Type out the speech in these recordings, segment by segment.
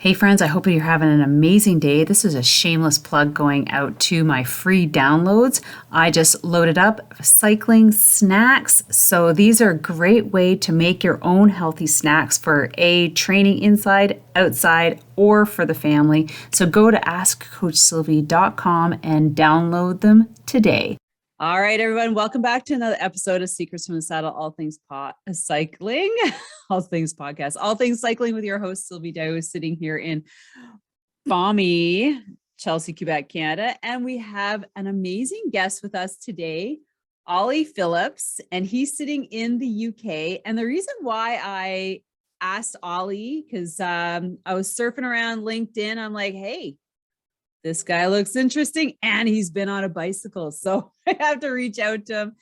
Hey friends, I hope you're having an amazing day. This is a shameless plug going out to my free downloads. I just loaded up cycling snacks. So these are a great way to make your own healthy snacks for training inside, outside, or for the family. So go to askcoachsylvie.com and download them today. All right, everyone, welcome back to another episode of Secrets from the Saddle, all things cycling, all things podcast, all things cycling with your host, Sylvie Dow, sitting here in balmy Chelsea, Quebec, Canada. And we have an amazing guest with us today, Ollie Phillips, and he's sitting in the UK. And the reason why I asked Ollie, because I was surfing around LinkedIn, I'm like, hey, this guy looks interesting and he's been on a bicycle. So I have to reach out to him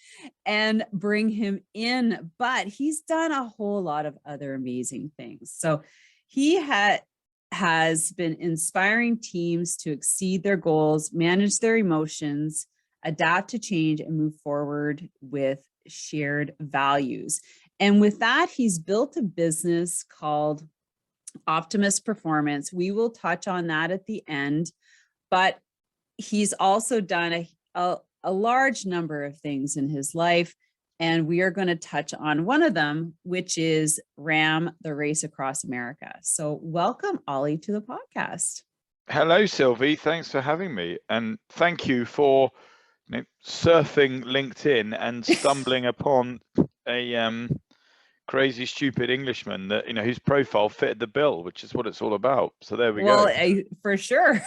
and bring him in, but he's done a whole lot of other amazing things. So he has been inspiring teams to exceed their goals, manage their emotions, adapt to change, and move forward with shared values. And with that, he's built a business called OPTIMIST Performance. We will touch on that at the end. But he's also done a large number of things in his life. And we are going to touch on one of them, which is RAAM, the Race Across America. So welcome, Ollie, to the podcast. Hello, Sylvie. Thanks for having me. And thank you for surfing LinkedIn and stumbling upon a crazy, stupid Englishman that, whose profile fitted the bill, which is what it's all about. So there we go. Well, for sure.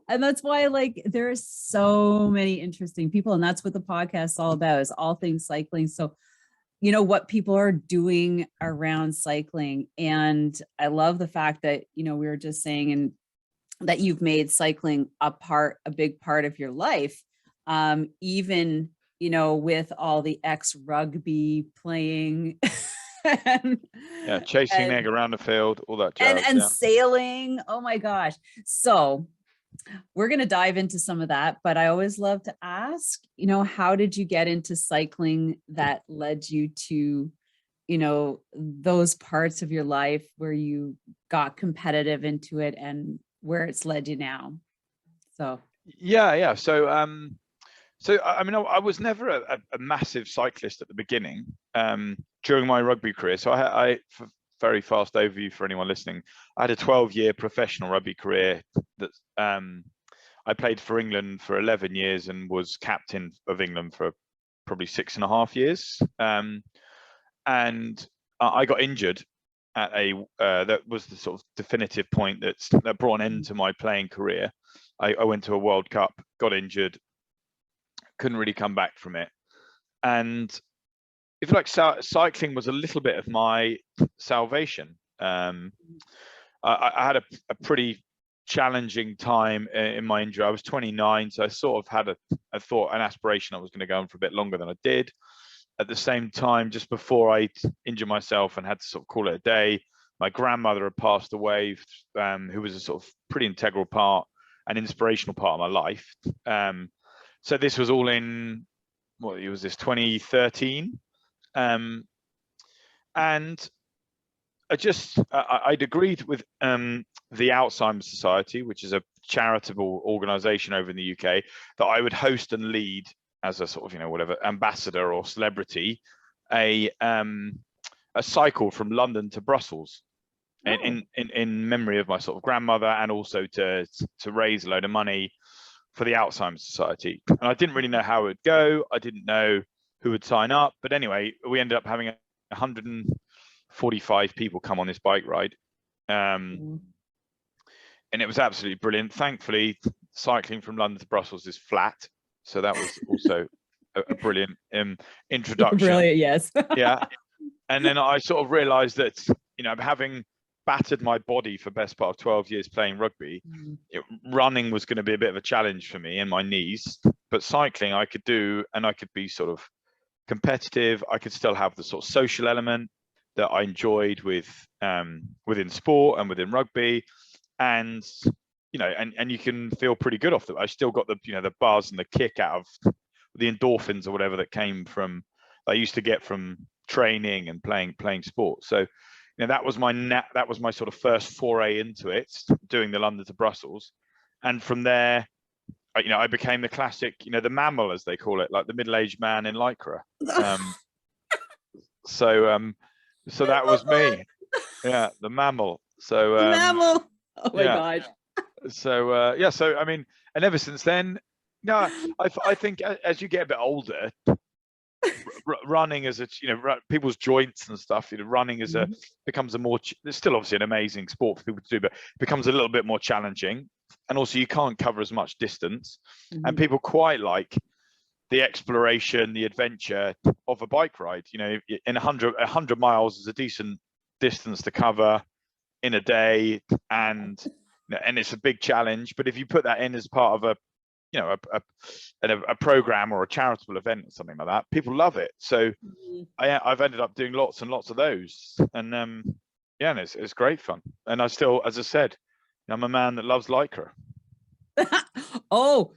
And that's why, there are so many interesting people, and that's what the podcast is all about, is all things cycling. So, what people are doing around cycling. And I love the fact that, we were just saying, and that you've made cycling a big part of your life, even, with all the ex-rugby playing. Chasing egg around the field, all that jazz. And sailing. Oh my gosh. So we're going to dive into some of that, but I always love to ask, how did you get into cycling that led you to, those parts of your life where you got competitive into it and where it's led you now? So So I mean, I was never a massive cyclist at the beginning during my rugby career. So I very fast overview for anyone listening. I had a 12-year professional rugby career that I played for England for 11 years and was captain of England for probably 6.5 years. And I got injured at that was the sort of definitive point that brought an end to my playing career. I went to a World Cup, got injured, couldn't really come back from it. And if you like, cycling was a little bit of my salvation. I had a pretty challenging time in my injury. I was 29, so I sort of had an aspiration I was going to go on for a bit longer than I did. At the same time, just before I injured myself and had to sort of call it a day, my grandmother had passed away, who was a sort of pretty integral part, an inspirational part of my life. So this was all in, what year was this, 2013? And I'd agreed with the Alzheimer's Society, which is a charitable organization over in the UK, that I would host and lead as a sort of, whatever, ambassador or celebrity, a cycle from London to Brussels. Oh. in memory of my sort of grandmother, and also to raise a load of money for the Alzheimer's Society. And I didn't really know how it would go. I didn't know who would sign up. But anyway, we ended up having 145 people come on this bike ride. And it was absolutely brilliant. Thankfully, cycling from London to Brussels is flat. So that was also a brilliant introduction. Brilliant, yes. Yeah. And then I sort of realized that, having battered my body for best part of 12 years playing rugby, running was going to be a bit of a challenge for me and my knees, but cycling I could do, and I could be sort of competitive. I could still have the sort of social element that I enjoyed within sport and within rugby, and and you can feel pretty good off that. I still got the the buzz and the kick out of the endorphins or whatever that came from I used to get from training and playing sport. So that was my sort of first foray into it, doing the London to Brussels. And from there, I became the classic, the mammal, as they call it, like the middle-aged man in lycra. So that was me. Yeah, the mammal. So the mammal. Oh my gosh. So so I mean, and ever since then, I think as you get a bit older, running as people's joints and stuff, running as becomes a more, it's still obviously an amazing sport for people to do, but it becomes a little bit more challenging. And also you can't cover as much distance, and people quite like the exploration, the adventure of a bike ride. In 100 miles is a decent distance to cover in a day, and it's a big challenge. But if you put that in as part of a program or a charitable event or something like that, people love it. So I've ended up doing lots and lots of those, and and it's great fun. And I still, as I said, I'm a man that loves lycra. Oh,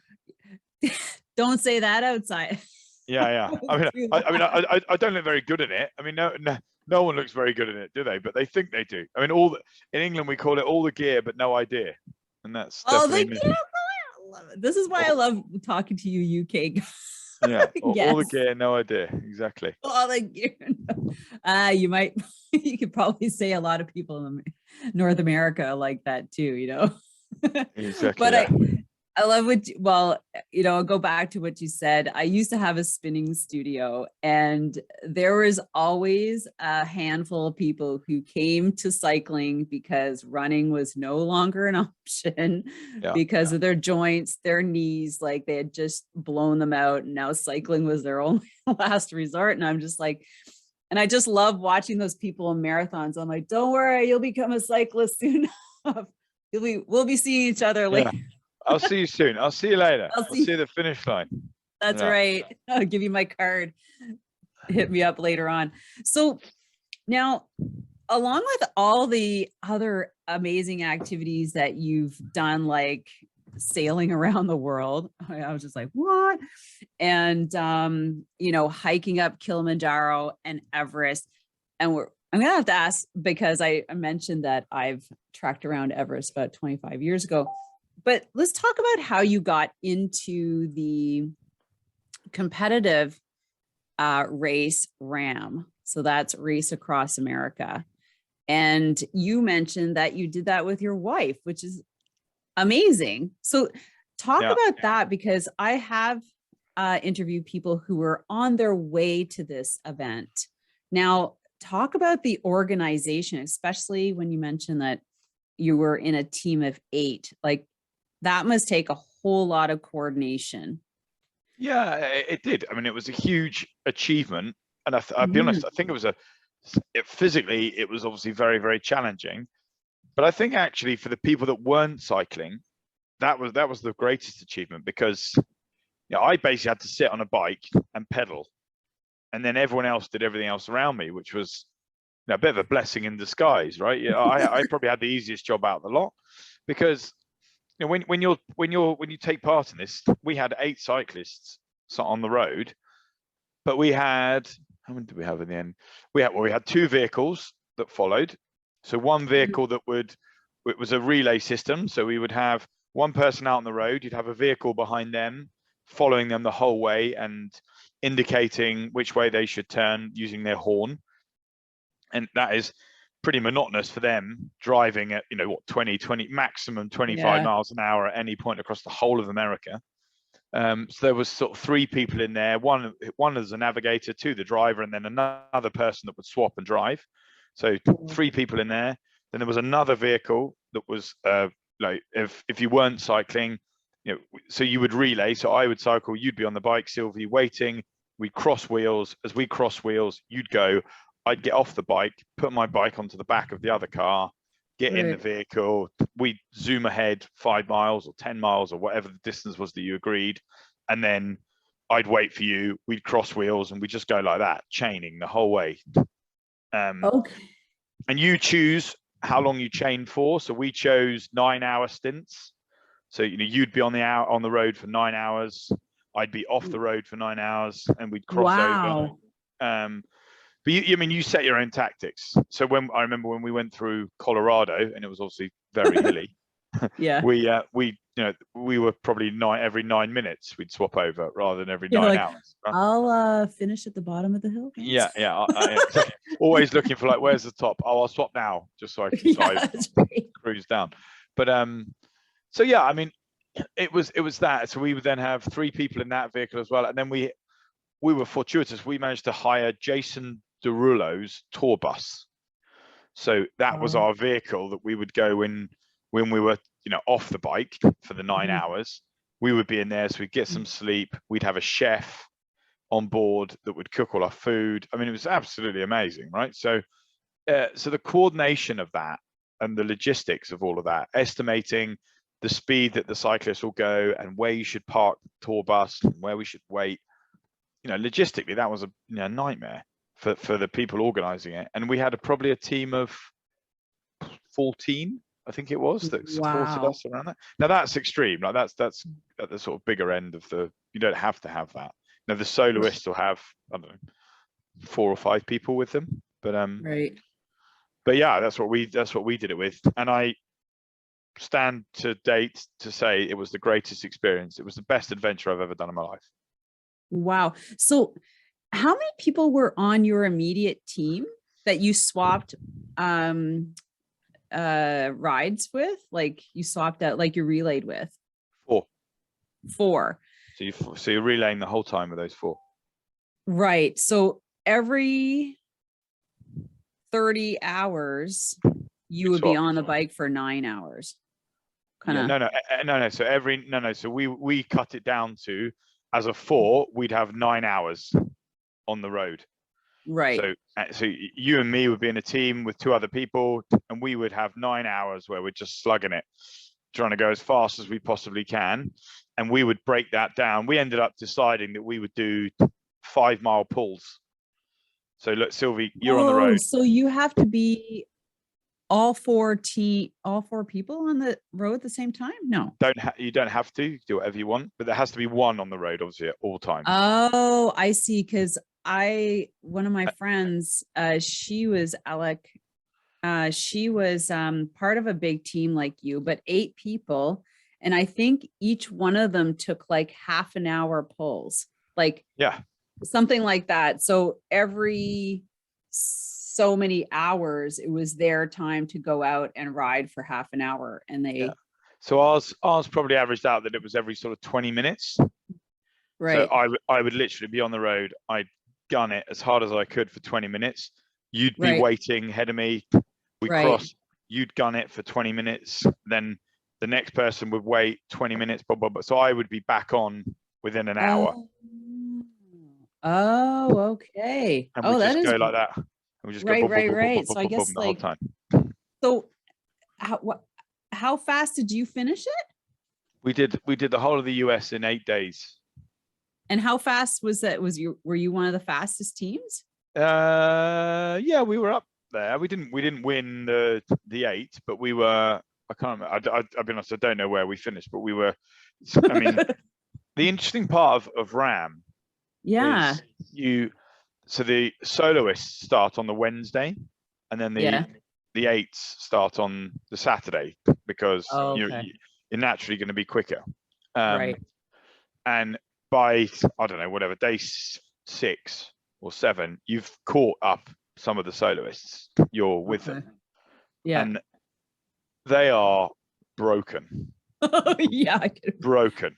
don't say that outside. Yeah. I don't look very good in it. I mean, no one looks very good in it, do they? But they think they do. I mean, in England we call it all the gear but no idea, and that's definitely me. This is why I love talking to you, UK guys. Yeah, all the gear, no idea. Exactly. All the gear. You could probably say a lot of people in North America like that too, Exactly. But I love I'll go back to what you said. I used to have a spinning studio, and there was always a handful of people who came to cycling because running was no longer an option because of their joints, their knees, like they had just blown them out. And now cycling was their only last resort. And I'm just like, and I just love watching those people in marathons. I'm like, don't worry, you'll become a cyclist soon enough. We'll be seeing each other later. I'll see you soon. I'll see you later. I'll see you at the finish line. That's right. I'll give you my card. Hit me up later on. So now, along with all the other amazing activities that you've done, like sailing around the world, I was just like, what? And, hiking up Kilimanjaro and Everest. And I'm going to have to ask, because I mentioned that I've tracked around Everest about 25 years ago. But let's talk about how you got into the competitive race RAAM. So that's Race Across America. And you mentioned that you did that with your wife, which is amazing. So talk about that, because I have interviewed people who were on their way to this event. Now, talk about the organization, especially when you mentioned that you were in a team of 8. Like, that must take a whole lot of coordination. Yeah, it did. I mean, it was a huge achievement. And I'll be honest, I think physically, it was obviously very, very challenging. But I think actually for the people that weren't cycling, that was the greatest achievement, because I basically had to sit on a bike and pedal. And then everyone else did everything else around me, which was a bit of a blessing in disguise, right? I probably had the easiest job out of the lot, because when you take part in this, we had 8 cyclists on the road, but we had, how many did we have in the end? We had 2 vehicles that followed. So one vehicle it was a relay system. So we would have one person out on the road, you'd have a vehicle behind them, following them the whole way and indicating which way they should turn using their horn. And that is pretty monotonous for them, driving at 20 maximum 25 miles an hour at any point across the whole of America. So there was sort of 3 people in there, one as a navigator, 2 the driver, and then another person that would swap and drive. So 3 people in there. Then there was another vehicle that was like, if you weren't cycling, so you would relay. So I would cycle, you'd be on the bike, Sylvie, waiting. We'd cross wheels. As we cross wheels, you'd go. I'd get off the bike, put my bike onto the back of the other car, get in the vehicle. We'd zoom ahead 5 miles or 10 miles or whatever the distance was that you agreed. And then I'd wait for you. We'd cross wheels and we'd just go like that, chaining the whole way. Okay. And you choose how long you chain for. So we chose 9-hour stints. So you'd be on the road for 9 hours. I'd be off the road for 9 hours, and we'd cross over. But I mean, you set your own tactics. So I remember when we went through Colorado, and it was obviously very hilly. Yeah. We were probably every 9 minutes we'd swap over rather than every You're 9 like, hours. Right? I'll finish at the bottom of the hill. Thanks. Yeah. Exactly. Always looking for like, where's the top? Oh, I'll swap now, just so I can cruise down. But so yeah, I mean, it was that. So we would then have 3 people in that vehicle as well, and then we were fortuitous. We managed to hire Jason Derulo's tour bus. So that was our vehicle that we would go in when we were, off the bike for the 9 hours. We would be in there, so we'd get some sleep. We'd have a chef on board that would cook all our food. I mean, it was absolutely amazing, right? So the coordination of that and the logistics of all of that, estimating the speed that the cyclists will go and where you should park the tour bus and where we should wait, logistically, that was a nightmare for the people organizing it. And we had probably a team of 14, I think it was, that supported us around that. Now that's extreme. Like that's at the sort of bigger end of you don't have to have that. Now the soloists will have, I don't know, 4 or 5 people with them. But right. But yeah, that's what we did it with. And I stand to date to say it was the greatest experience. It was the best adventure I've ever done in my life. Wow. So how many people were on your immediate team that you swapped rides with? Like you swapped out, like you relayed with? 4. So you're relaying the whole time with those 4. Right. So every 30 hours you would be on the bike for 9 hours. No. So we cut it down to, as a 4, we'd have 9 hours on the road. Right. So you and me would be in a team with 2 other people, and we would have 9 hours where we're just slugging it, trying to go as fast as we possibly can. And we would break that down. We ended up deciding that we would do 5-mile pulls. So look, Sylvie, you're on the road. So you have to be all 4 people on the road at the same time? No. You don't have to. You do whatever you want, but there has to be one on the road, obviously, at all times. Oh, I see. Because one of my friends, she was Alec. She was part of a big team like you, but 8 people. And I think each one of them took like half an hour pulls, like something like that. So every so many hours, it was their time to go out and ride for half an hour. And they, so ours probably averaged out that it was every sort of 20 minutes. Right. So I would literally be on the road. I'd gun it as hard as I could for 20 minutes. You'd be waiting ahead of me. We cross, you'd gun it for 20 minutes. Then the next person would wait 20 minutes, blah, blah, blah. So I would be back on within an hour. Oh, okay. And we just go like that. And we just go right. So I guess the whole time. So how fast did you finish it? We did the whole of the US in 8 days. And how fast was that? Were you one of the fastest teams? Yeah, we were up there. We didn't win the 8, but we were. I can't remember. I'll be honest, I don't know where we finished, but we were. I mean, the interesting part of RAAM. Yeah. So the soloists start on the Wednesday, and then the 8s start on the Saturday, because you're naturally going to be quicker. Right. And by, I don't know, whatever, day 6 or 7, you've caught up some of the soloists. You're with them. Yeah. And they are broken. Yeah. Broken.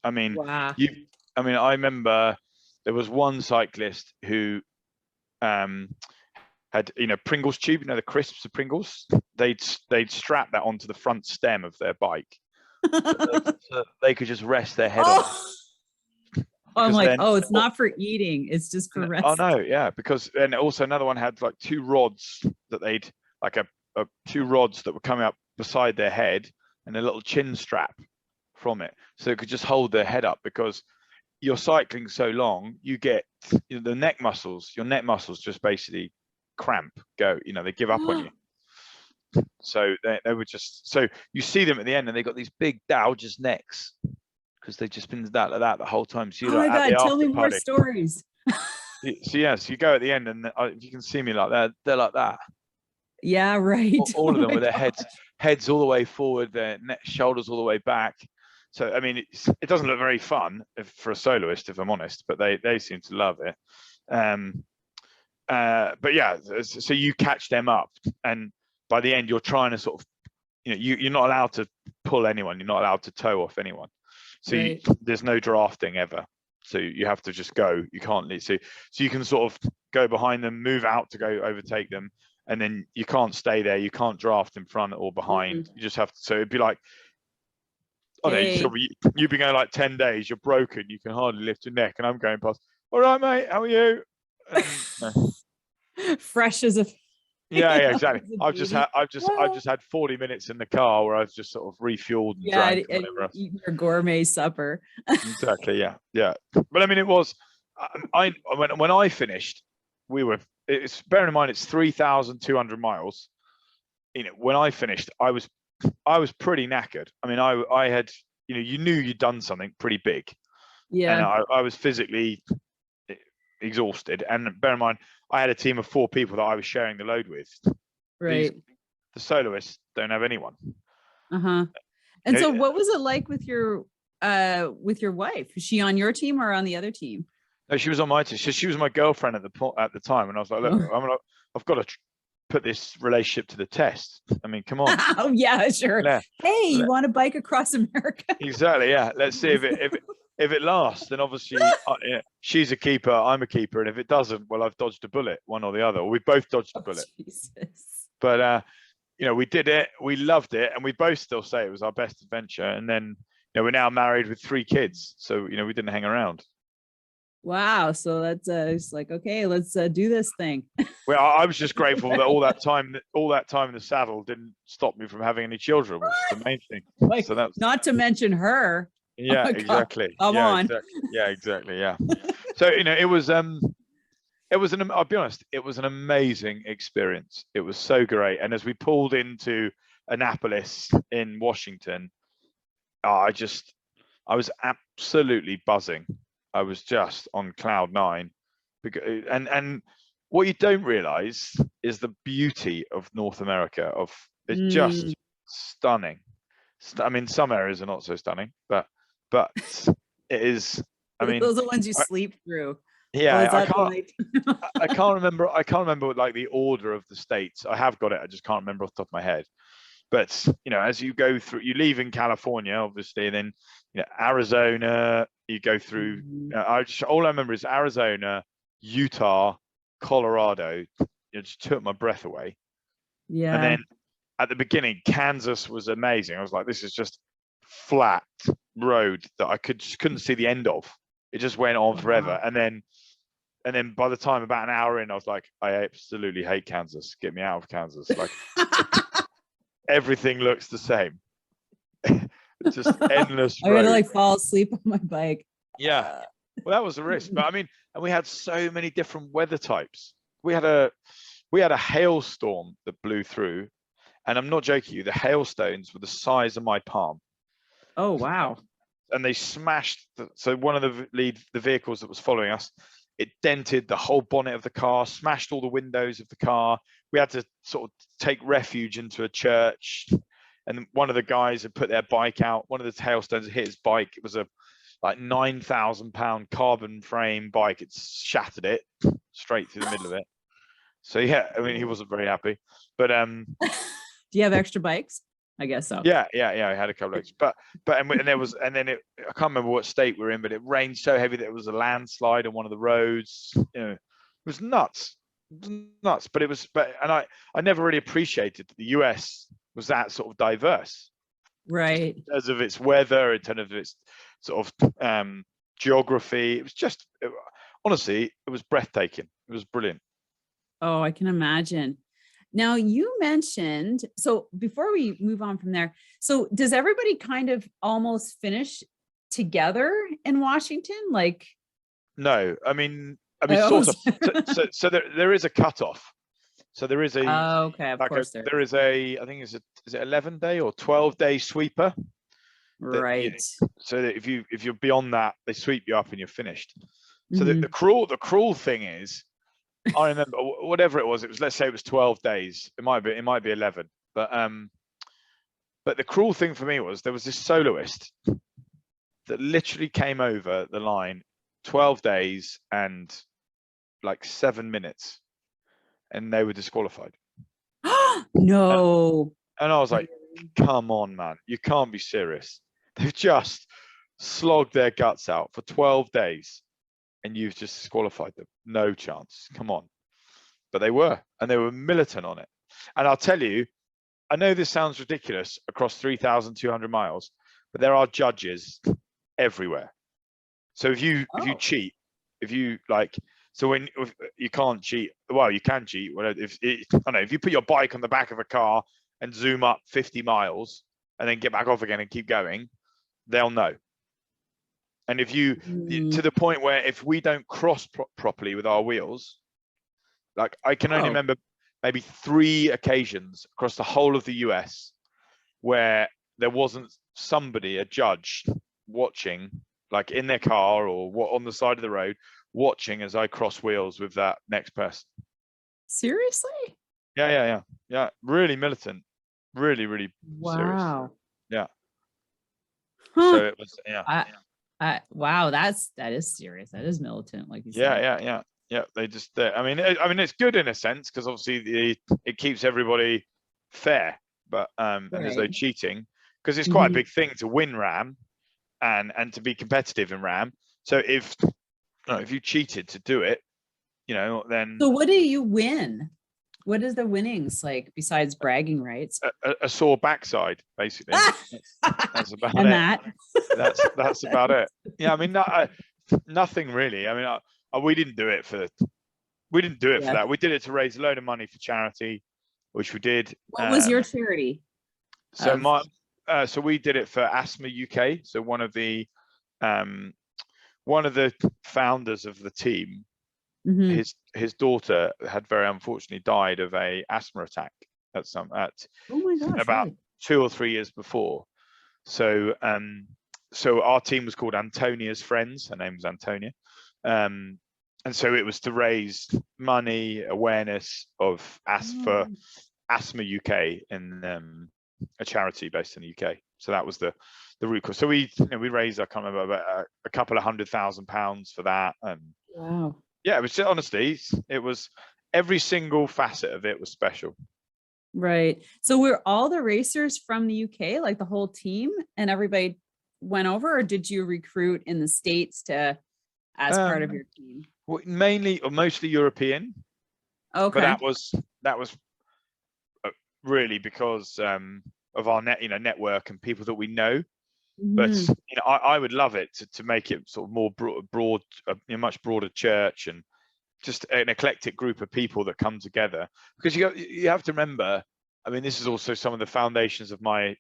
I mean, wow. I remember there was one cyclist who had, Pringles tube, the crisps of Pringles. They'd strap that onto the front stem of their bike. so they could just rest their head on it. I'm like, it's not for eating. It's just for rest. Oh no, yeah, because and also another one had like 2 rods that they'd like 2 rods that were coming up beside their head and a little chin strap from it, so it could just hold their head up, because you're cycling so long, you get the neck muscles. Your neck muscles just basically cramp, they give up on you. So they were just, so you see them at the end and they got these big Dowgers necks, because they've just been like that the whole time. So oh my God, tell me more stories. So yes, you go at the end, and if you can see me like that, they're like that. Yeah, right. All of them with their heads all the way forward, their shoulders all the way back. So I mean, it doesn't look very fun for a soloist, if I'm honest, but they seem to love it. But yeah, so you catch them up, and by the end, you're trying to sort of, you're not allowed to pull anyone, you're not allowed to toe off anyone. So Right. there's no drafting ever. So you have to just go. You can't leave. So you can sort of go behind them, move out to go overtake them, and then you can't stay there. You can't draft in front or behind. You just have to. So it'd be like, oh no, you've been going like 10 days. You're broken. You can hardly lift your neck, and I'm going past. All right, mate. How are you? Fresh as a. Yeah, exactly. I've just had 40 minutes in the car where I've just sort of refueled and drank and whatever else. Eating your gourmet supper. Exactly. Yeah. But I mean, it was. When I finished, bearing in mind it's 3,200 miles. When I finished, I was pretty knackered. I mean, I had, you knew you'd done something pretty big. Yeah. And I was physically exhausted. And bear in mind, I had a team of 4 people that I was sharing the load with. Right. The soloists don't have anyone. And so what was it like with your wife? Was she on your team or on the other team? No, she was on my team. She was my girlfriend at the time. And I was like, look, I've got to put this relationship to the test. I mean, come on. Oh yeah, sure. Yeah. Hey, you want to bike across America? Exactly. Yeah. Let's see if it lasts. Then obviously she's a keeper, I'm a keeper, and if it doesn't, well, I've dodged a bullet, one or the other. Or we both dodged a bullet. Jesus. But we did it. We loved it, and we both still say it was our best adventure. And then we're now married with 3 kids, so we didn't hang around. Wow. So that's it's like, okay, let's do this thing. Well, I was just grateful that all that time in the saddle didn't stop me from having any children, which is the main thing. Like, so that's not to mention her. Yeah, exactly. Come on. Exactly. Yeah, exactly. Yeah. So I'll be honest, it was an amazing experience. It was so great. And as we pulled into Annapolis in Washington, I was absolutely buzzing. I was just on cloud 9, and what you don't realize is the beauty of North America. It's just stunning. I mean, some areas are not so stunning, but it is. I mean, those are the ones you sleep through. Yeah, I can't remember like the order of the states. I have got it. I just can't remember off the top of my head. But as you go through, you leave in California, obviously, and then Arizona. You go through. All I remember is Arizona, Utah, Colorado. It just took my breath away. Yeah. And then at the beginning, Kansas was amazing. I was like, this is just flat road that I couldn't see the end of. It just went on forever. And then by the time about an hour in, I was like, I absolutely hate Kansas. Get me out of Kansas. Like everything looks the same. Just endless road. I'm gonna fall asleep on my bike. Yeah. Well, that was a risk. But I mean, and we had so many different weather types. We had a hailstorm that blew through. And I'm not joking you, the hailstones were the size of my palm. Oh, wow. And they smashed. So one of the vehicles that was following us, it dented the whole bonnet of the car, smashed all the windows of the car. We had to sort of take refuge into a church. And one of the guys had put their bike out. One of the hailstones hit his bike. It was a like 9,000 pound carbon frame bike. It shattered it straight through the middle of it. So yeah, I mean, he wasn't very happy. But do you have extra bikes? I guess so. Yeah. I had a couple of extra, I can't remember what state we're in, but it rained so heavy that it was a landslide on one of the roads. It was nuts. But I never really appreciated that the US was that sort of diverse, right? In terms of its weather, in terms of its sort of geography. It was just, honestly, it was breathtaking. It was brilliant. Oh, I can imagine. Now you mentioned, so before we move on from there, so does everybody kind of almost finish together in Washington? Like, no, I mean, sort of. So there is a cutoff. So there is a. Oh, okay, of course there is a. I think is it 11-day or 12-day sweeper? Right. So that if you're beyond that, they sweep you up and you're finished. So the cruel thing is, I remember whatever it was, let's say it was 12 days. It might be 11. But the cruel thing for me was there was this soloist that literally came over the line 12 days and like 7 minutes, and they were disqualified. No. And I was like, come on, man, you can't be serious. They've just slogged their guts out for 12 days and you've just disqualified them. No chance. Come on. But they were, and they were militant on it. And I'll tell you, I know this sounds ridiculous across 3,200 miles, but there are judges everywhere. So if you cheat, if you like, so when you can't cheat, well, you can cheat. If you put your bike on the back of a car and zoom up 50 miles and then get back off again and keep going, they'll know. And if you, to the point where if we don't cross properly with our wheels, like I can only remember maybe 3 occasions across the whole of the US where there wasn't somebody, a judge, watching, like in their car or on the side of the road, watching as I cross wheels with that next person. Seriously? Yeah. Really militant. Really serious. Yeah. Huh. So it was, wow, that is serious. That is militant, like you said. Yeah. I mean, it's good in a sense because obviously it keeps everybody fair, but and there's no cheating because it's quite a big thing to win RAAM and to be competitive in RAAM. So if you cheated to do it, then. So what do you win? What is the winnings like besides bragging rights? A sore backside, basically. That's about and it. That's about it. Yeah, I mean, nothing really. I mean, we didn't do it for that. We did it to raise a load of money for charity, which we did. What was your charity? So so we did it for Asthma UK. So one of the founders of the team, his daughter had very unfortunately died of a asthma attack about 2 or 3 years before. So our team was called Antonia's Friends. Her name was Antonia. And so it was to raise money, awareness of for Asthma UK in a charity based in the UK. So that was the root cause. So we raised, I can't remember, about a couple of £100,000 for that. And wow. Yeah, it was honestly, it was every single facet of it was special. Right. So were all the racers from the UK, like the whole team, and everybody went over, or did you recruit in the States as part of your team? Well, mainly or mostly European. Okay. But that was really because of our network and people that we know. But I would love it to make it sort of more broad, a much broader church and just an eclectic group of people that come together. Because you have to remember, I mean, this is also some of the foundations of my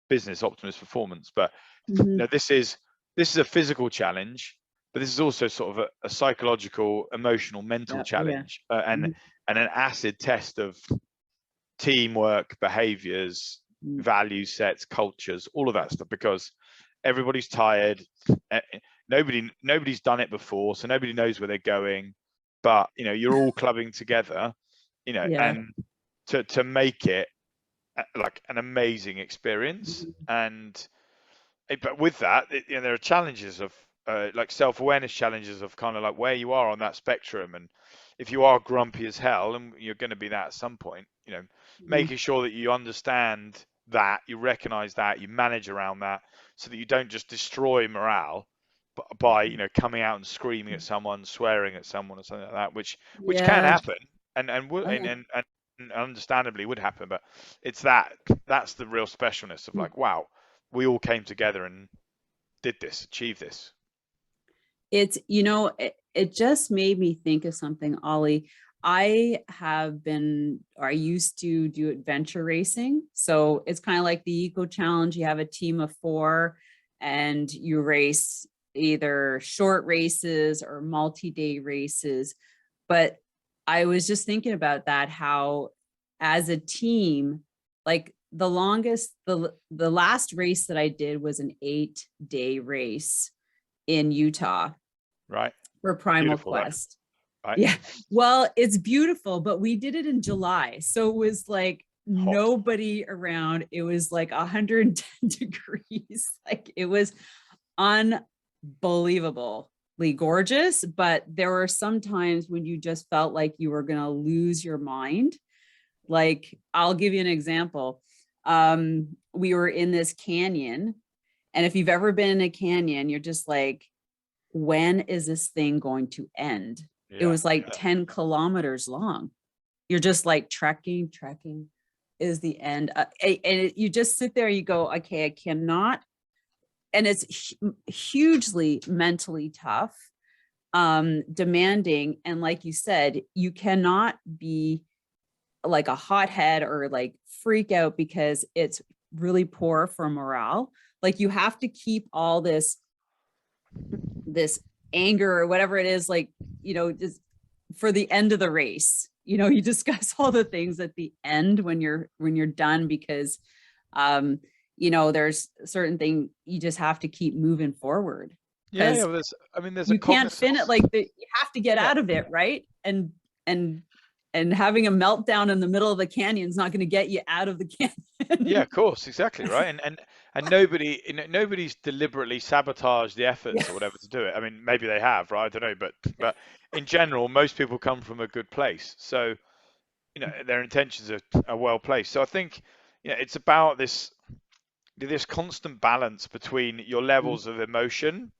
business, Optimist Performance. But this is a physical challenge, but this is also sort of a psychological, emotional, mental challenge, and an acid test of teamwork, behaviors, value sets, cultures, all of that stuff, because everybody's tired. Nobody's done it before, so nobody knows where they're going, but you're all clubbing together, and to make it like an amazing experience. And but with that, there are challenges of like self-awareness challenges of kind of like where you are on that spectrum. And if you are grumpy as hell, and you're going to be that at some point, making sure that you understand that, you recognize that, you manage around that, so that you don't just destroy morale by coming out and screaming at someone, swearing at someone, or something like that, which can happen, and understandably would happen. But it's that's the real specialness of like, wow, we all came together and did this, achieved this. It's it just made me think of something, Ollie. I used to do adventure racing. So it's kind of like the Eco Challenge. You have a team of 4 and you race either short races or multi-day races. But I was just thinking about that, how as a team, like the last race that I did was an 8-day race in Utah. Right. for Primal Beautiful though, Quest. right? Yeah. Well, it's beautiful, but we did it in July. So it was like Hot. nobody around. It was like 110 degrees. Like it was unbelievably gorgeous. But there were some times when you just felt like you were going to lose your mind. Like, I'll give you an example. We were in this canyon, and if you've ever been in a canyon, you're just like, when is this thing going to end? It Yeah. was like 10 kilometers long. You're just like trekking is the end. You just sit there, you go, okay, I cannot. And it's hugely mentally tough, demanding. And like you said, you cannot be like a hothead or like freak out because it's really poor for morale. Like you have to keep all this anger or whatever it is, like, just for the end of the race. You discuss all the things at the end when you're done, because there's a certain thing you just have to keep moving forward, Yeah, yeah. because Well, there's a you can't cognitive. finish, like you have to get Yeah. out of it, right? And having a meltdown in the middle of the canyon is not going to get you out of the canyon. Yeah, of course, exactly, right. And nobody's deliberately sabotaged the efforts or whatever to do it. I mean, maybe they have, right? I don't know, but in general, most people come from a good place, so their intentions are well placed. So I think it's about this constant balance between your levels of emotion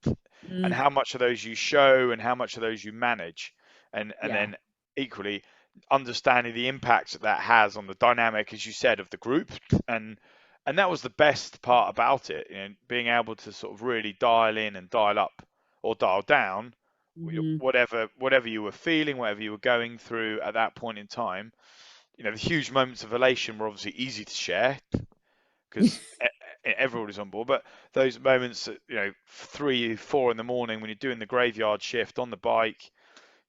and how much of those you show and how much of those you manage, and Yeah. then equally understanding the impact that has on the dynamic, as you said, of the group. And that was the best part about it, being able to sort of really dial in and dial up or dial down whatever you were feeling, whatever you were going through at that point in time. The huge moments of elation were obviously easy to share because everyone is on board. But those moments at 3, 4 in the morning when you're doing the graveyard shift on the bike,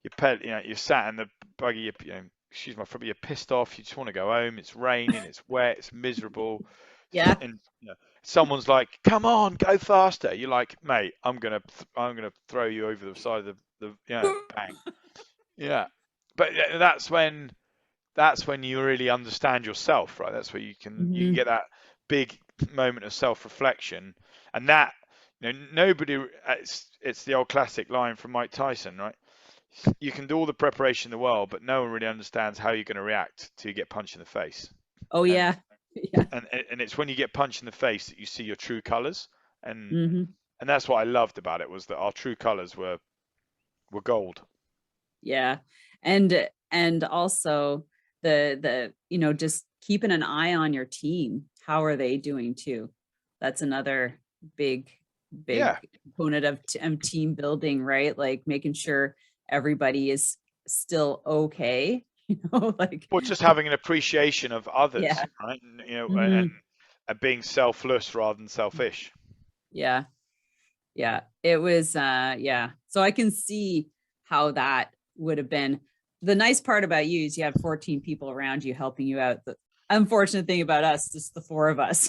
you're sat in the buggy, excuse my friend, but you're pissed off. You just want to go home. It's raining. It's wet. It's miserable. Yeah. And someone's like, "Come on, go faster." You're like, "Mate, I'm gonna throw you over the side of the bang." Yeah. But that's when you really understand yourself, right? That's where you can get that big moment of self-reflection, and that nobody. It's the old classic line from Mike Tyson, right? You can do all the preparation in the world, but no one really understands how you're going to react till you get punched in the face. Oh yeah. Yeah. And it's when you get punched in the face that you see your true colors, and Mm-hmm. and that's what I loved about it, was that our true colors were gold. Yeah. And also just keeping an eye on your team. How are they doing too? That's another big Yeah. component of team building, right? Like making sure everybody is still okay, like, Well, just having an appreciation of others, yeah. right? Mhm. And being selfless rather than selfish. Yeah. Yeah. It was yeah. So I can see how that would have been. The nice part about you is you have 14 people around you helping you out. The unfortunate thing about us, just the four of us.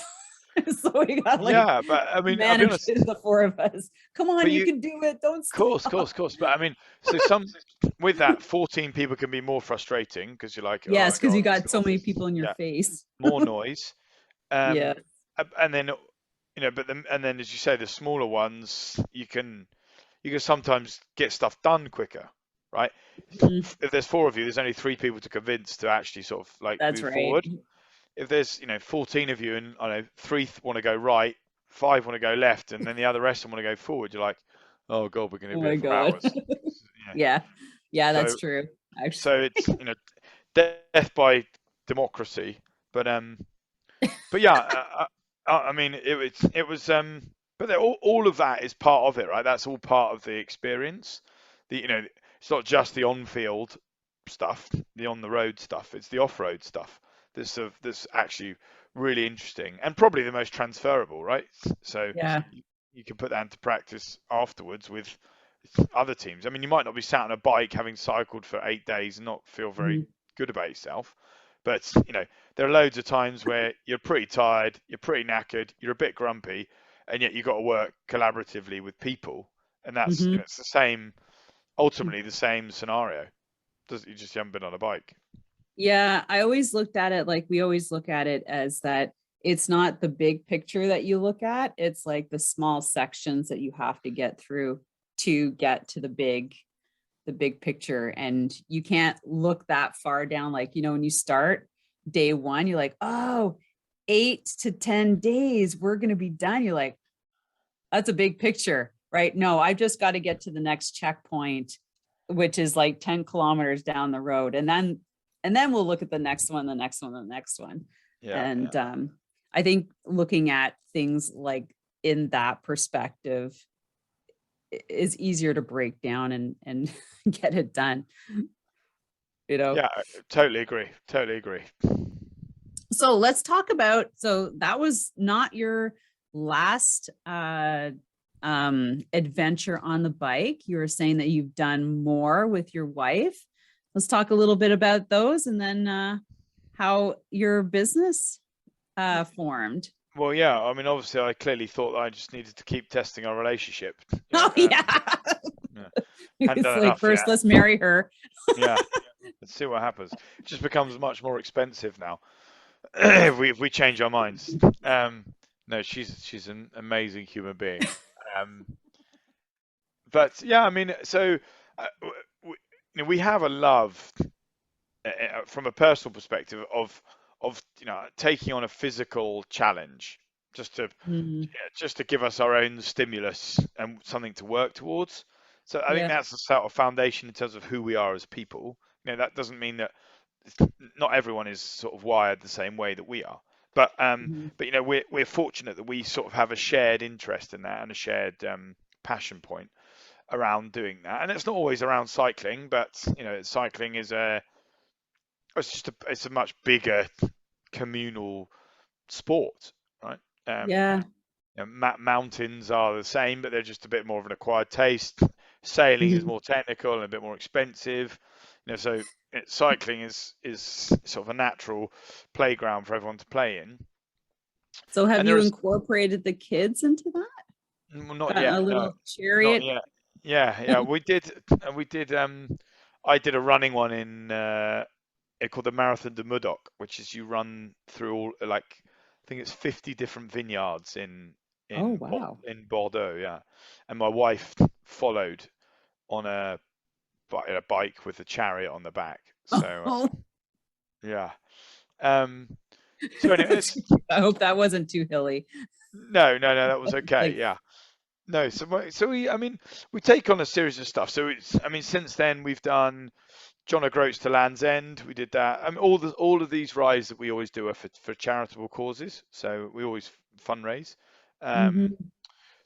So we got like Yeah, but I mean, I'll be manage honest. the four of us. Come on, But you can do it. Don't stop. course. But I mean, so with that, 14 people can be more frustrating because you're like, oh Yes, because you God, got so many people in your yeah, face. more noise. Yeah. And then and then as you say, the smaller ones, you can sometimes get stuff done quicker, right? If there's 4 of you, there's only 3 people to convince to actually sort of like That's move right. forward. If there's 14 of you and I know 3 want to go right, 5 want to go left, and then the other rest want to go forward, you're like, oh God, we're going to Oh be my here for God. hours. Yeah. Yeah, that's So true. Actually. so it's death by democracy, but yeah, I mean but all of that is part of it, right? That's all part of the experience. It's not just the on-field stuff, the on-the-road stuff. It's the off-road stuff that's actually really interesting and probably the most transferable, right? So Yeah. you can put that into practice afterwards with other teams. I mean, you might not be sat on a bike having cycled for 8 days and not feel very good about yourself, but there are loads of times where you're pretty tired, you're pretty knackered, you're a bit grumpy, and yet you've got to work collaboratively with people, and that's it's the same ultimately the same scenario. You just haven't been on a bike. Yeah, I always looked at it like we always look at it as that it's not the big picture that you look at. It's like the small sections that you have to get through to get to the big picture. And you can't look that far down. Like, when you start day one, you're like, oh, 8 to 10 days, we're going to be done. You're like, that's a big picture, right? No, I've just got to get to the next checkpoint, which is like 10 kilometers down the road. And then we'll look at the next one, the next one, the next one. Yeah. And I think looking at things like in that perspective is easier to break down and get it done. Yeah, I totally agree. Totally agree. So let's talk about, so that was not your last adventure on the bike. You were saying that you've done more with your wife. Let's talk a little bit about those, and then how your business formed. Well, yeah, I mean, obviously, I clearly thought that I just needed to keep testing our relationship. Oh, yeah. It's like, first, let's marry her. Yeah, let's see what happens. It just becomes much more expensive now if we change our minds. No, she's an amazing human being. But yeah, I mean, so we have a love from a personal perspective of taking on a physical challenge just to give us our own stimulus and something to work towards. So I think that's the sort of foundation in terms of who we are as people. That doesn't mean that not everyone is sort of wired the same way that we are. But we're fortunate that we sort of have a shared interest in that and a shared passion point around doing that. And it's not always around cycling, but cycling is it's a much bigger communal sport, right? Mountains are the same, but they're just a bit more of an acquired taste. Sailing is more technical and a bit more expensive. So cycling is sort of a natural playground for everyone to play in. So have you incorporated the kids into that? Well, not yet. A little chariot? Not yet. Yeah. We did. I did a running one in called the Marathon de Modoc, which is you run through all I think it's 50 different vineyards in Bordeaux. Yeah, and my wife followed on a bike with a chariot on the back. So yeah. So anyway, I hope that wasn't too hilly. No, that was okay. Yeah. No, so we take on a series of stuff. So since then we've done John O'Groats to Land's End. We did that. All of these rides that we always do are for charitable causes. So we always fundraise.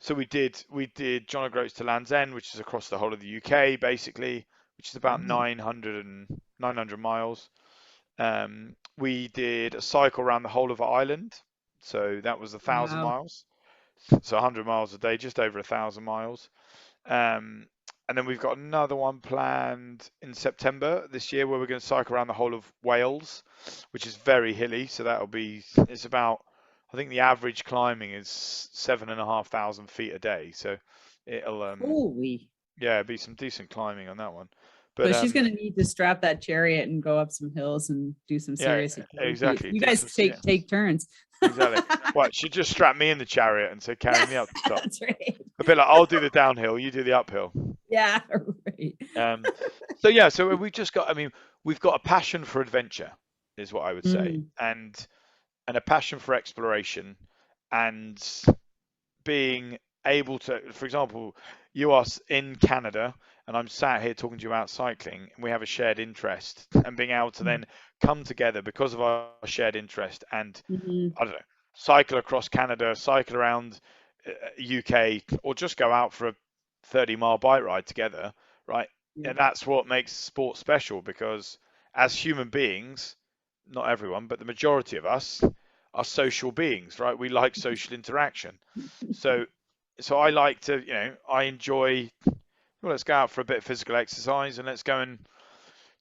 So we did John O'Groats to Land's End, which is across the whole of the UK, basically, which is about 900 miles. We did a cycle around the whole of Ireland. So that was 1,000 miles. So 100 miles a day, just over 1,000 miles. And then we've got another one planned in September this year where we're going to cycle around the whole of Wales, which is very hilly. So it's about, I think the average climbing is 7,500 feet a day. So it'll, be some decent climbing on that one. But she's going to need to strap that chariot and go up some hills and do some serious. Exactly. You guys take turns. Exactly. Well, she just strapped me in the chariot and said, carry me up the top. That's right. A bit like, I'll do the downhill, you do the uphill. Yeah, right. So we've got a passion for adventure, is what I would say, and a passion for exploration, and being able to, for example, you are in Canada and I'm sat here talking to you about cycling, and we have a shared interest, and being able to then come together because of our shared interest and I don't know, cycle across Canada, cycle around UK, or just go out for a 30-mile bike ride together, right? And that's what makes sport special, because as human beings, not everyone, but the majority of us are social beings, right? We like social interaction. So I like to, I enjoy, well, let's go out for a bit of physical exercise and let's go and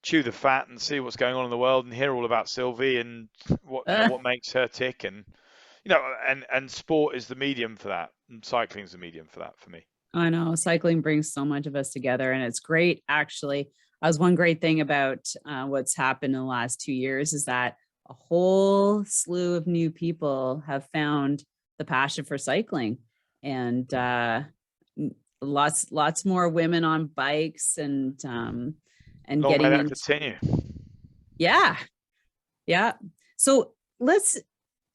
chew the fat and see what's going on in the world and hear all about Sylvie and what makes her tick, and and sport is the medium for that, and cycling is the medium for that for me. I know cycling brings so much of us together, and it's great. Actually, as one great thing about what's happened in the last 2 years is that a whole slew of new people have found the passion for cycling, and lots more women on bikes, and Long may getting that into, continue. yeah, yeah. So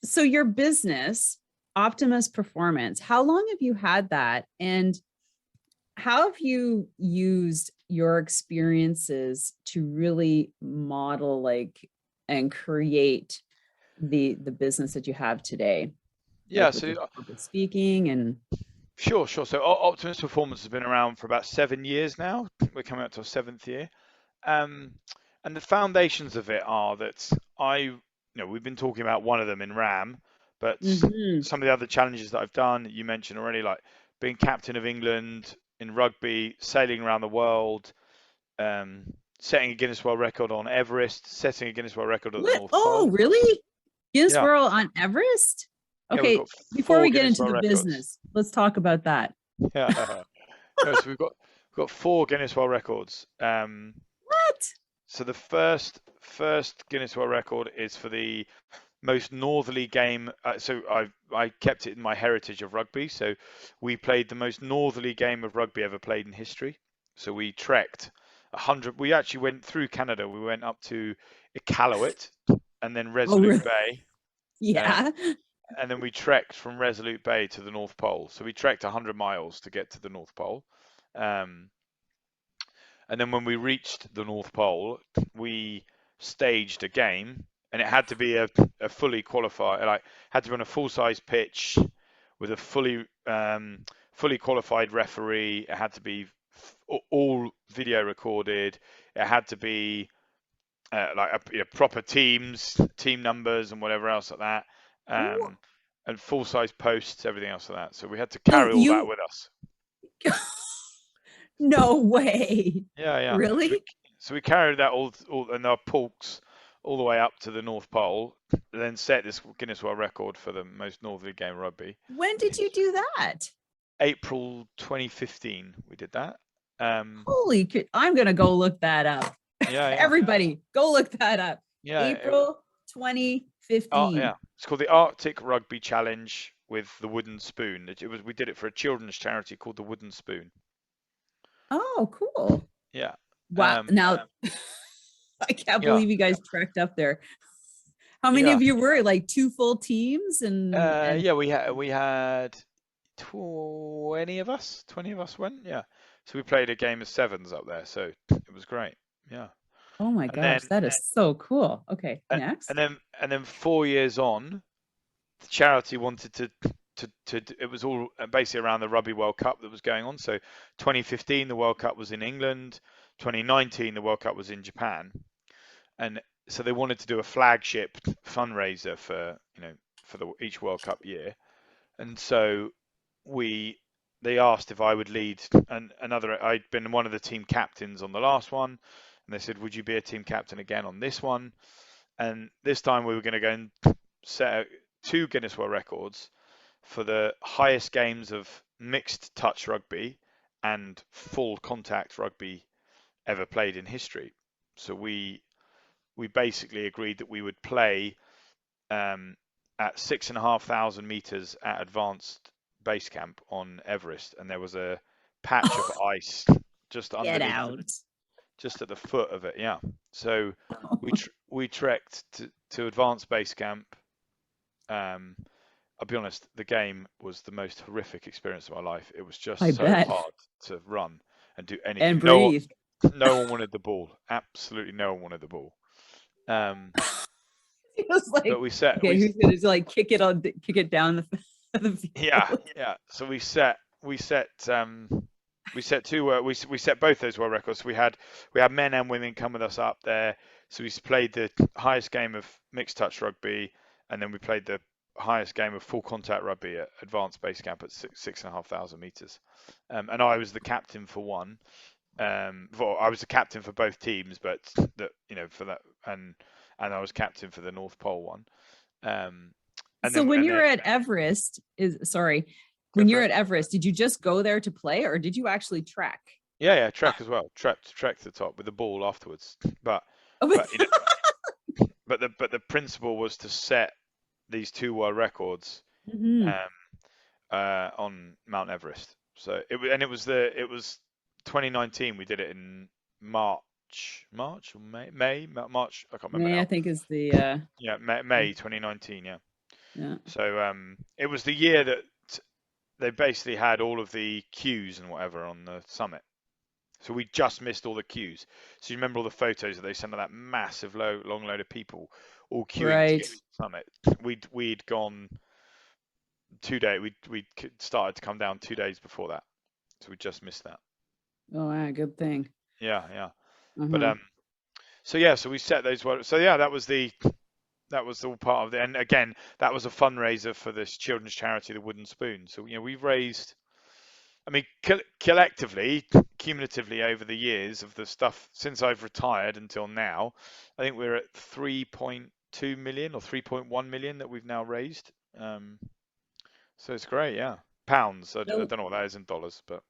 so your business, Optimist Performance, how long have you had that? And how have you used your experiences to really model and create the business that you have today, Yeah, like with so your public speaking and sure. So Optimist Performance has been around for about 7 years now. We're coming up to our seventh year. Um, and the foundations of it are that we've been talking about one of them in RAM, but Mhm. some of the other challenges that I've done, you mentioned already, like being captain of England in rugby, sailing around the world, setting a Guinness World Record on Everest, setting a Guinness World Record at the What? North Oh, Pole. really? Guinness Yeah, World on Everest? yeah, we've Okay, got before four we get Guinness into World the Records. business, let's talk about that. Yeah, no, so we've got four Guinness World Records. What? So the first Guinness World Record is for the most northerly game. So I kept it in my heritage of rugby. So we played the most northerly game of rugby ever played in history. So we trekked 100. We actually went through Canada. We went up to Iqaluit and then Oh, Resolute really? Bay, um, Yeah. and then we trekked from Resolute Bay to the North Pole. So we trekked 100 miles to get to the North Pole. Um, and then when we reached the North Pole, we staged a game, and it had to be a fully qualified, like had to be on a full size pitch with a fully qualified referee. It had to be all video recorded. It had to be proper team numbers and whatever else like that, Wha- and full size posts, everything else like that. So we had to So carry all that you, with us. no way. Yeah, yeah. Really? So we carried that all and our pulks all the way up to the North Pole, and then set this Guinness World Record for the most northerly game of rugby When in did you history. do that? April 2015, we did that. I'm going to go look that up. Yeah, yeah, Everybody, go look that up. yeah. April Yeah. 2015. It's called the Arctic Rugby Challenge with the wooden spoon. We did it for a children's charity called the Wooden Spoon. Oh, cool. Yeah. Wow. Um, Now, I can't yeah. believe you guys trekked up there. How many Yeah. of you were like two full teams and Yeah, we had 20 of us. 20 of us went. Yeah. So we played a game of sevens up there. So it was great. Yeah. oh my And then gosh, that is so cool. Okay, and next. then 4 years on, the charity wanted to it was all basically around the Rugby World Cup that was going on. So 2015 the World Cup was in England, 2019 the World Cup was in Japan, and so they wanted to do a flagship fundraiser for each World Cup year, and so we they asked if I would lead another. I'd been one of the team captains on the last one, and they said, would you be a team captain again on this one? And this time we were going to go and set two Guinness World Records for the highest games of mixed touch rugby and full contact rugby ever played in history. So we basically agreed that we would play at 6,500 meters at advanced base camp on Everest, and there was a patch of ice just Get underneath, out. just at the foot of it. Yeah. So Oh, we trekked to advanced base camp. I'll be honest, the game was the most horrific experience of my life. It was I just so bet. hard to run and do And anything. breathe. No one wanted the ball. Absolutely no one wanted the ball. Um, It was but like, we set okay, we who's gonna like kick it down the yeah, field? yeah. So we set two we set both those world records. We had men and women come with us up there. So we played the highest game of mixed touch rugby, and then we played the highest game of full contact rugby at advanced base camp at 6,500 meters. And I was the captain for one. I was the captain for both teams, but for that, and I was captain for the North Pole one. Um, and So then when and you're then at Everest, is sorry, when you're at Everest, did you just go there to play, or did you actually trek? Yeah, trek as well. Trek to the top with the ball afterwards. But Oh, but you know, but the principle was to set these 2 world records Mhm. on Mount Everest. So it was 2019. We did it in March or March. I can't remember May, I now. think, is the Yeah, May 2019. Yeah. yeah. So it was the year that they basically had all of the queues and whatever on the summit. So we just missed all the queues. So you remember all the photos that they sent of that massive long load of people all queuing to Right. get to the summit. We'd gone 2 days. We started to come down 2 days before that, so we just missed that. Oh, yeah, good thing. Yeah. But Uh-huh. so we set those. So yeah, that was all part of it. And again, that was a fundraiser for this children's charity, the Wooden Spoon. So we've raised, I mean, collectively, cumulatively over the years of the stuff since I've retired until now, I think we're at 3.2 million or 3.1 million that we've now raised. So it's great, yeah. Pounds. I don't know what that is in dollars, but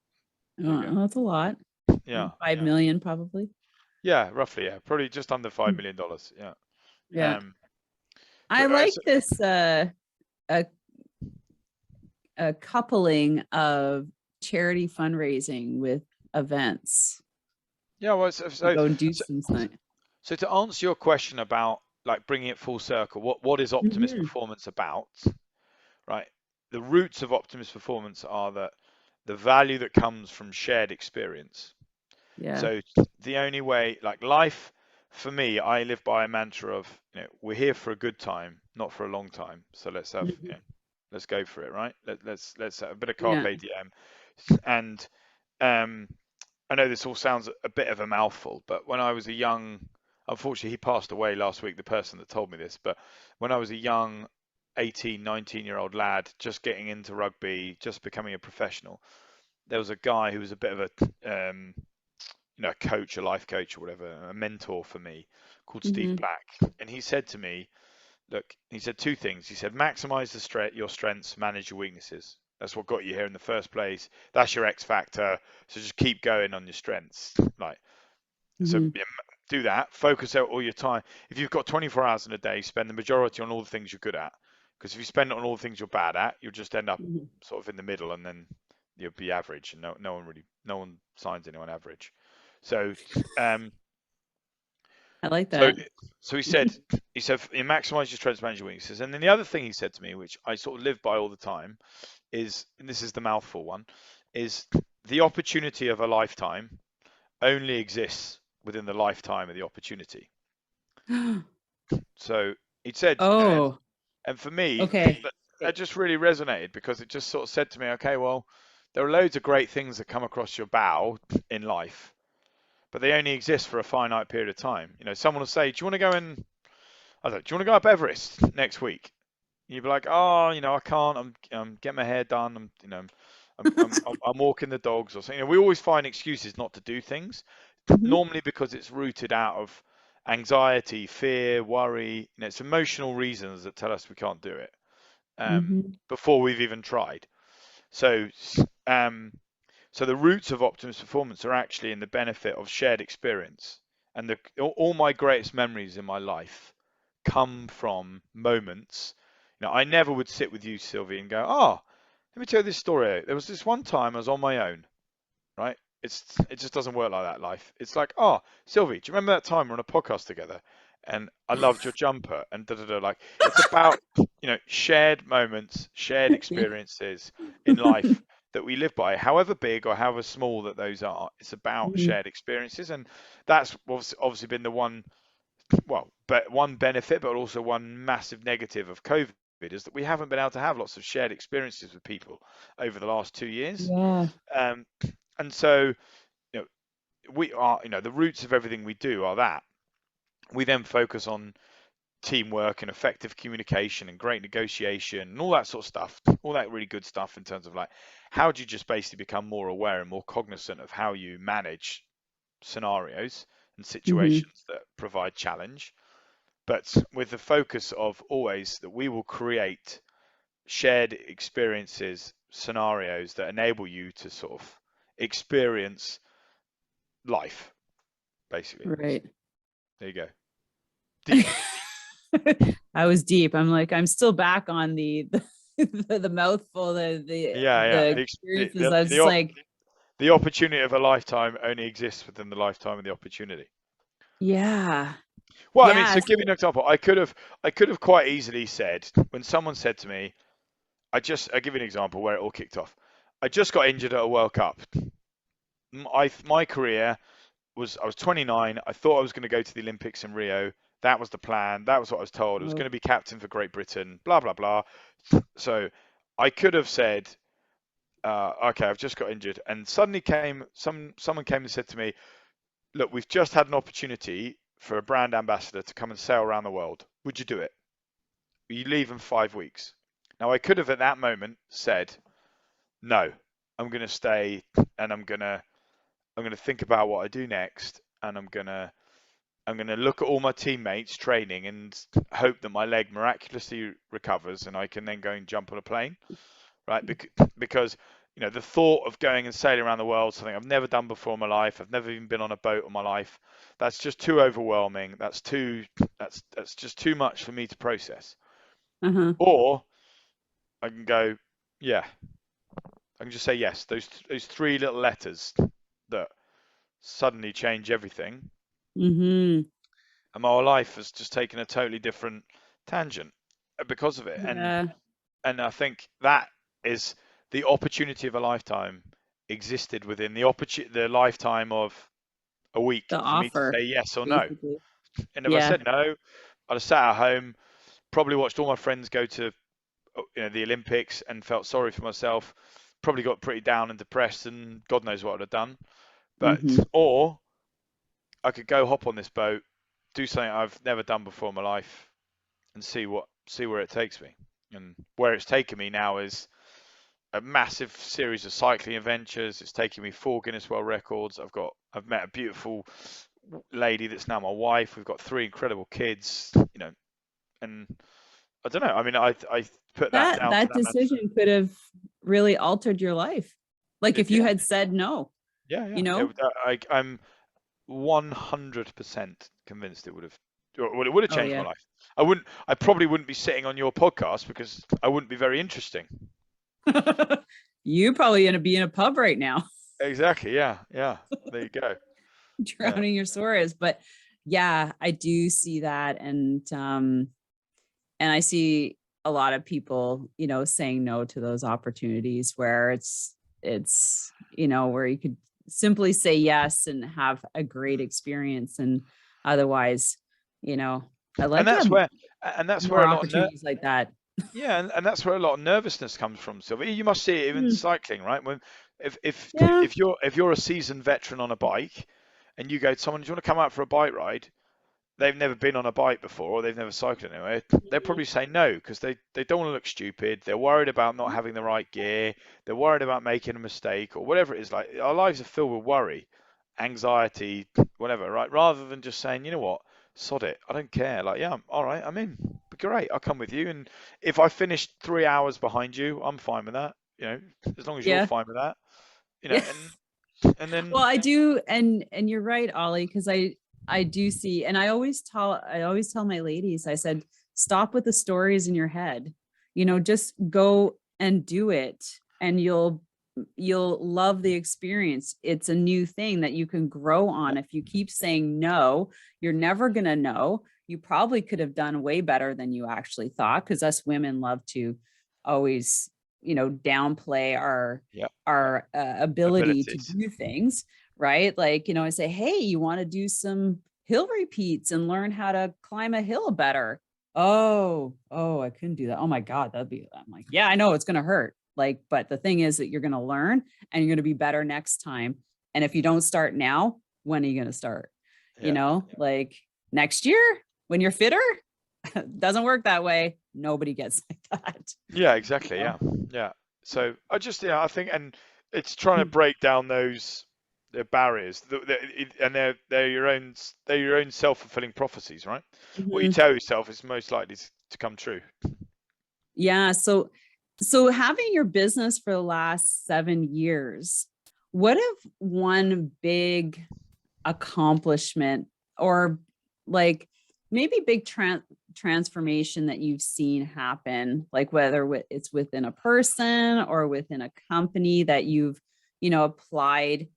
there you go. That's a lot. Yeah, 5 yeah, million probably. yeah. Roughly, yeah. Probably just under $5 million. Yeah. Yeah. So, I like this a coupling of charity fundraising with events. yeah. Well, Go and do some thing. so to answer your question about like bringing it full circle, what is optimist Mhm. performance about? Right. The roots of optimist performance are that the value that comes from shared experience. Yeah. So the only way, like life, for me, I live by a mantra of, we're here for a good time, not for a long time. So Mhm. let's go for it, right? Let's have a bit of Yeah. carpe diem. And um, I know this all sounds a bit of a mouthful, but when I was a young, unfortunately, he passed away last week, the person that told me this, but when I was a young 18, 19-year-old lad, just getting into rugby, just becoming a professional, there was a guy who was a bit of a coach, a life coach or whatever, a mentor for me called Steve Mhm. Black. And he said to me, look, he said 2 things. He said, maximize your strengths, manage your weaknesses. That's what got you here in the first place. That's your X factor. So just keep going on your strengths. Like, so Mhm. yeah, do that. Focus out all your time. If you've got 24 hours in a day, spend the majority on all the things you're good at. Because if you spend it on all the things you're bad at, you'll just end up Mhm. sort of in the middle, and then you'll be average, and no one signs anyone average. So um, I like so, that. so he said, you maximize your strengths, manage your weaknesses. And then the other thing he said to me, which I sort of live by all the time, is, and this is the mouthful one, is the opportunity of a lifetime only exists within the lifetime of the opportunity. So he said, Oh, and for me, okay. that just really resonated because it just sort of said to me, okay, well, there are loads of great things that come across your bow in life, but they only exist for a finite period of time. Someone will say, do you want to go and I don't know, do you want to go up Everest next week? You'd be like, oh, I can't. I'm getting my hair done. I'm walking the dogs or something. We always find excuses not to do things, Mhm. normally because it's rooted out of anxiety, fear, worry. It's emotional reasons that tell us we can't do it Mhm. before we've even tried. So, um, so the roots of optimist performance are actually in the benefit of shared experience. And all my greatest memories in my life come from moments. I never would sit with you, Sylvie, and go, oh, let me tell you this story. There was this one time I was on my own, right? It just doesn't work like that, life. It's like, oh, Sylvie, do you remember that time we're on a podcast together and I loved your jumper and da da da. Like, it's about shared moments, shared experiences in life that we live by, however big or however small that those are. It's about Mhm. shared experiences, and that's obviously been the one benefit, but also one massive negative of COVID is that we haven't been able to have lots of shared experiences with people over the last 2 years. Yeah. Um, and so, we are, the roots of everything we do are that. We then focus on teamwork and effective communication and great negotiation and all that sort of stuff, all that really good stuff in terms of like, how do you just basically become more aware and more cognizant of how you manage scenarios and Mhm. situations that provide challenge, but with the focus of always that we will create shared experiences scenarios that enable you to sort of experience life, basically. Right. There you go. Deep. I was deep. I'm like, I'm still back on the mouthful, the experiences. I was like, the opportunity of a lifetime only exists within the lifetime of the opportunity. yeah. Well, I mean, Yeah. so give you an example. I could have quite easily said, when someone said to me, I'll give you an example where it all kicked off. I just got injured at a World Cup. My career I was 29. I thought I was going to go to the Olympics in Rio. That was the plan. That was what I was told. I was going to be captain for Great Britain, blah, blah, blah. So I could have said, okay, I've just got injured. And suddenly someone came and said to me, look, we've just had an opportunity for a brand ambassador to come and sail around the world. Would you do it? You leave in 5 weeks. Now, I could have at that moment said, no, I'm going to stay and I'm going to think about what I do next, and I'm going to look at all my teammates training and hope that my leg miraculously recovers and I can then go and jump on a plane, right? Because the thought of going and sailing around the world, something I've never done before in my life, I've never even been on a boat in my life, that's just too overwhelming. That's just too much for me to process. Uh-huh. Or I can go, yeah. I can just say yes. Those 3 little letters that suddenly change everything. Mm-hmm. And my life has just taken a totally different tangent because of it. Yeah. And I think that is the opportunity of a lifetime existed within the lifetime of a week The for me to offer, say yes or no. basically. And if I Yeah. said no, I'd have sat at home, probably watched all my friends go to the Olympics and felt sorry for myself, probably got pretty down and depressed, and God knows what I'd have done. But or I could go hop on this boat, do something I've never done before in my life, and see where it takes me. And where it's taken me now is a massive series of cycling adventures. It's taken me 4 Guinness World Records. I've met a beautiful lady that's now my wife. We've got 3 incredible kids, and I don't know. I mean, I put that down to that decision could have really altered your life. Like if you had said no. Yeah. I'm 100% convinced it would have. Well, it would have changed my life. I probably wouldn't be sitting on your podcast because I wouldn't be very interesting. You probably going to be in a pub right now. Exactly. Yeah. There you go. Drowning your sorrows. But yeah, I do see that. And I see a lot of people, saying no to those opportunities where it's, where you could simply say yes and have a great experience. And otherwise, I like that's where a lot opportunities like that. Yeah, and that's where a lot of nervousness comes from, Sylvie. You must see it even in cycling, right? When if you're a seasoned veteran on a bike and you go to someone, do you want to come out for a bike ride? They've never been on a bike before or they've never cycled anywhere. They'll probably say no because they don't want to look stupid. They're worried about not having the right gear. They're worried about making a mistake or whatever it is. Like our lives are filled with worry, anxiety, whatever, right? Rather than just saying, you know what, sod it, I don't care. Like, yeah, all right, I'm in. Great, I'll come with you. And if I finish 3 hours behind you, I'm fine with that. As long as you're fine with that. And then. Well, I do, and you're right, Ollie, because I do see, and I always tell my ladies, I said, stop with the stories in your head, just go and do it, and you'll love the experience. It's a new thing that you can grow on. If you keep saying no, you're never going to know. You probably could have done way better than you actually thought, because us women love to always, downplay our ability to do things, right? Like, I say, hey, you want to do some hill repeats and learn how to climb a hill better. Oh, I couldn't do that. Oh my God, I'm like, yeah, I know it's going to hurt. Like, but the thing is that you're going to learn and you're going to be better next time. And if you don't start now, when are you going to start? Like next year when you're fitter. Doesn't work that way. Nobody gets like that. Yeah, exactly. Yeah. So I think, and it's trying to break down those barriers, and they're your own self-fulfilling prophecies, right? What you tell yourself is most likely to come true. Yeah. So So having your business for the last 7 years, what if one big accomplishment or like maybe big transformation that you've seen happen, like whether it's within a person or within a company that you've, applied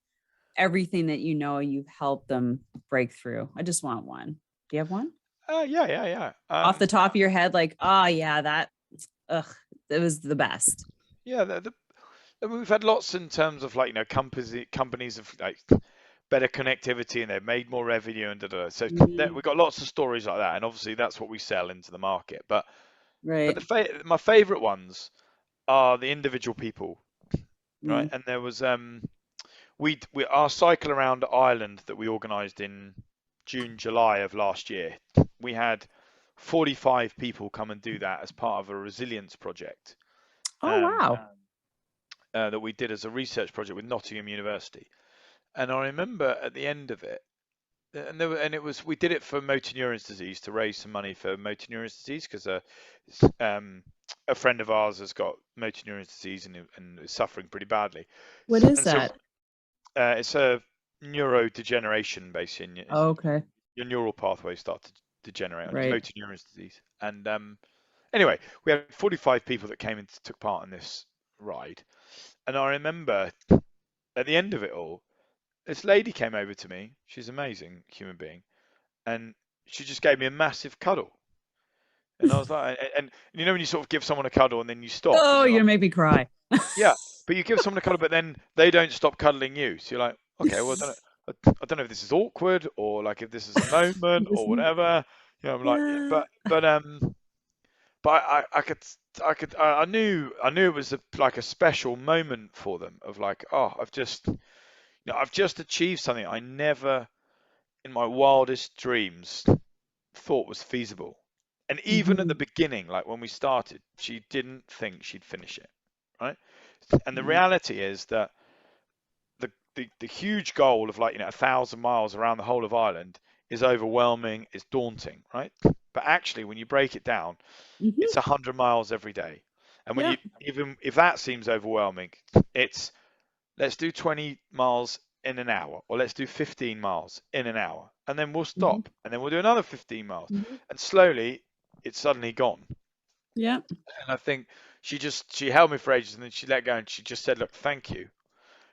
everything that you've helped them break through? I just want one. Do you have one? Yeah. Off the top of your head, like, oh yeah, it was the best. Yeah, we've had lots in terms of like, companies have like better connectivity and they've made more revenue and so we've got lots of stories like that, and obviously that's what we sell into the market. But Right. my favorite ones are the individual people, right? And there was we our cycle around Ireland that we organised in June, July of last year. We had 45 people come and do that as part of a resilience project. Oh, wow. That we did as a research project with Nottingham University. And I remember at the end of it, we did it for motor neurons disease, to raise some money for motor neurons disease, because a friend of ours has got motor neurons disease and is suffering pretty badly. What is And so that? it's a neurodegeneration, basically. Oh, okay. Your neural pathways start to degenerate on your Right. motor neurons disease. And anyway, we had 45 people that came and took part in this ride. And I remember at the end of it all, this lady came over to me. She's an amazing human being, and she just gave me a massive cuddle. And I was like, and when you sort of give someone a cuddle and then you stop, and Oh, you're you're like, gonna make me cry. yeah, but you give someone a cuddle, but then they don't stop cuddling you. So you're like, okay, well, I don't know if this is awkward or like if this is a moment or whatever. I'm like, Yeah. but I knew it was like a special moment for them, of like, oh, I've just achieved something I never in my wildest dreams thought was feasible. And even at the beginning, like when we started, she didn't think she'd finish it, right? And the reality is that the huge goal of 1,000 miles around the whole of Ireland is overwhelming, is daunting, right? But actually, when you break it down, it's 100 miles every day. And when Yeah. even if that seems overwhelming, it's let's do 20 miles in an hour, or let's do 15 miles in an hour, and then we'll stop, and then we'll do another 15 miles, and slowly it's suddenly gone. Yeah. And I think she held me for ages, and then she let go, and she just said, look, thank you.